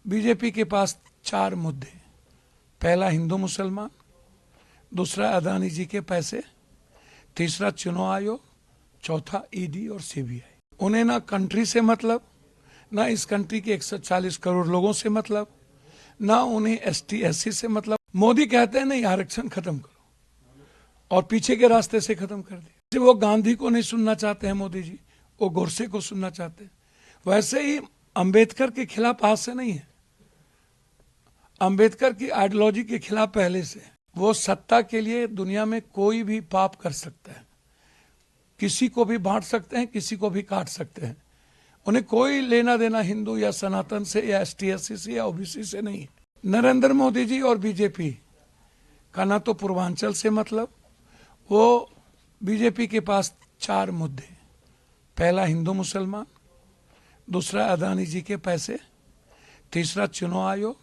BJP के पास 4 मुद्दे। पहला हिंदू मुसलमान, दूसरा अदानी जी के पैसे, तीसरा चुनाव आयोग, चौथा ईडी और सीबीआई। उन्हें ना कंट्री से मतलब, ना इस कंट्री के 140 करोड़ लोगों से मतलब, ना उन्हें एसटी एससी से मतलब। मोदी कहते हैं नहीं, आरक्षण खत्म करो, और पीछे के रास्ते से खत्म कर दिया। वो गांधी को नहीं सुनना चाहते हैं मोदी जी, वो गोडसे को सुनना चाहते हैं। वैसे ही अंबेडकर के खिलाफ आज से नहीं है, अंबेडकर की आइडियोलॉजी के खिलाफ पहले से। वो सत्ता के लिए दुनिया में कोई भी पाप कर सकता है, किसी को भी बांट सकते हैं, किसी को भी काट सकते हैं। उन्हें कोई लेना देना हिंदू या सनातन से या एसटी एससी से या ओबीसी से नहीं है। नरेंद्र मोदी जी और बीजेपी का ना तो पूर्वांचल से मतलब। वो बीजेपी के पास 4 मुद्दे। पहला हिंदू मुसलमान, दूसरा अदानी जी के पैसे, तीसरा चुनाव आयोग,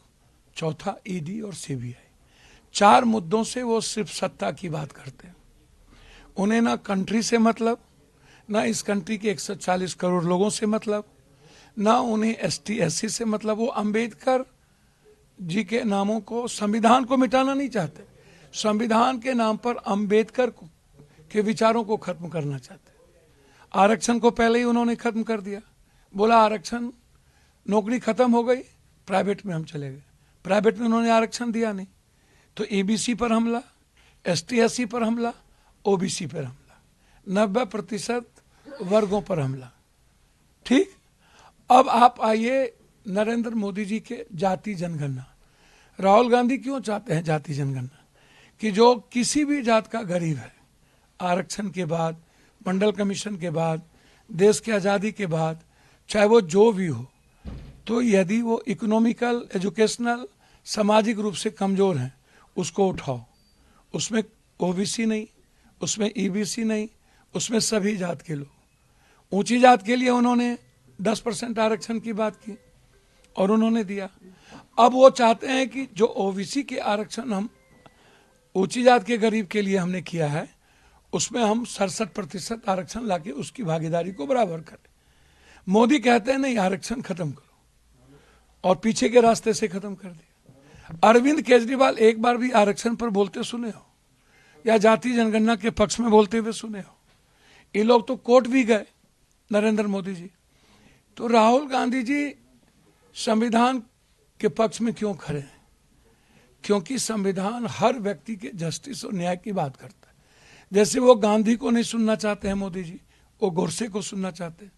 चौथा ईडी और सीबीआई। 4 मुद्दों से वो सिर्फ सत्ता की बात करते हैं। उन्हें ना कंट्री से मतलब, ना इस कंट्री के 140 करोड़ लोगों से मतलब, ना उन्हें एसटी एससी से मतलब। वो अंबेडकर जी के नामों को, संविधान को मिटाना नहीं चाहते, संविधान के नाम पर अंबेडकर के विचारों को खत्म करना चाहते। आरक्षण को पहले ही उन्होंने खत्म कर दिया, बोला आरक्षण, नौकरी खत्म हो गई, प्राइवेट में हम चले गए। प्राइवेट में उन्होंने आरक्षण दिया नहीं, तो ईबीसी पर हमला, एसटी एससी पर हमला, ओबीसी पर हमला, 90% वर्गों पर हमला। ठीक, अब आप आइए नरेंद्र मोदी जी के जाति जनगणना। राहुल गांधी क्यों चाहते हैं जाति जनगणना? कि जो किसी भी जात का गरीब है, आरक्षण के बाद, मंडल कमीशन के बाद, देश की आज़ादी के बाद, चाहे वो जो भी हो, तो यदि वो इकोनॉमिकल, एजुकेशनल, सामाजिक रूप से कमजोर हैं, उसको उठाओ। उसमें ओबीसी नहीं, उसमें ईबीसी नहीं, उसमें सभी जात के लोग। ऊंची जात के लिए उन्होंने 10% आरक्षण की बात की और उन्होंने दिया। अब वो चाहते हैं कि जो ओबीसी के आरक्षण हम ऊंची जात के गरीब के लिए हमने किया है, उसमें हम 67% आरक्षण लाके उसकी भागीदारी को बराबर करें। मोदी कहते हैं नहीं, आरक्षण खत्म करो, और पीछे के रास्ते से खत्म कर दिया। अरविंद केजरीवाल एक बार भी आरक्षण पर बोलते सुने हो, या जाति जनगणना के पक्ष में बोलते हुए सुने हो? ये लोग तो कोर्ट भी गए, नरेंद्र मोदी जी। तो राहुल गांधी जी संविधान के पक्ष में क्यों खड़े हैं? क्योंकि संविधान हर व्यक्ति के जस्टिस और न्याय की बात करता है। जैसे वो गांधी को नहीं सुनना चाहते हैं मोदी जी, वो गोडसे को सुनना चाहते हैं।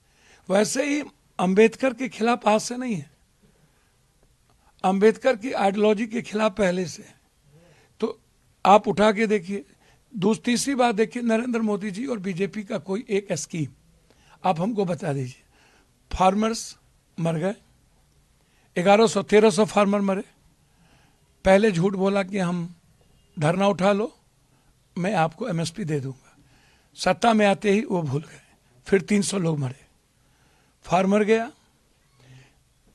वैसे ही अंबेडकर के खिलाफ आज से नहीं है, अंबेडकर की आइडियोलॉजी के खिलाफ पहले से है। तो आप उठा के देखिए। तीसरी बात देखिए, नरेंद्र मोदी जी और बीजेपी का कोई एक स्कीम आप हमको बता दीजिए। फार्मर्स मर गए, 1100-1300 फार्मर मरे। पहले झूठ बोला कि हम धरना उठा लो, मैं आपको एमएसपी दे दूंगा। सत्ता में आते ही वो भूल गए, फिर 300 लोग मरे, फार्मर गया।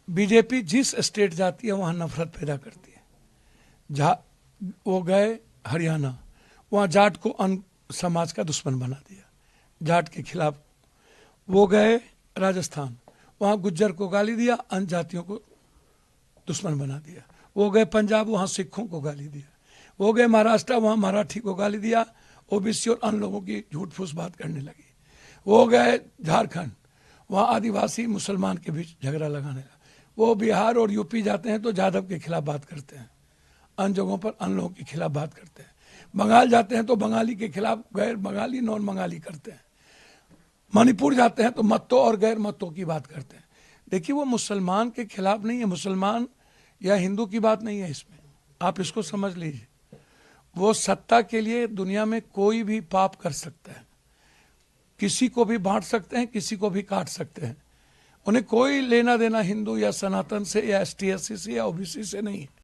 बीजेपी जिस स्टेट जाती है वहां नफरत पैदा करती है। वो गए हरियाणा, वहां जाट को अन्य समाज का दुश्मन बना दिया, जाट के खिलाफ। वो गए राजस्थान, वहां गुज्जर को गाली दिया, अन्य जातियों को दुश्मन बना दिया। वो गए पंजाब, वहां सिखों को गाली दिया। वो गए महाराष्ट्र, वहां मराठी को गाली दिया, ओबीसी और अन्य लोगों की झूठ फूस बात करने लगी। वो गए झारखंड, वहां आदिवासी मुसलमान के बीच झगड़ा लगाने लगा। वो बिहार और यूपी जाते हैं तो जादव के खिलाफ बात करते हैं, अन्य जगहों पर अन्य लोगों के खिलाफ बात करते हैं। बंगाल जाते हैं तो बंगाली के खिलाफ गैर बंगाली, नॉन बंगाली करते हैं। मणिपुर जाते हैं तो मतों और गैर मतों की बात करते हैं। देखिए, वो मुसलमान के खिलाफ नहीं है, मुसलमान या हिंदू की बात नहीं है इसमें, आप इसको समझ लीजिए। वो सत्ता के लिए दुनिया में कोई भी पाप कर सकता है, किसी को भी बांट सकते हैं, किसी को भी काट सकते हैं। उन्हें कोई लेना देना हिंदू या सनातन से या एसटी एससी से या ओबीसी से नहीं है।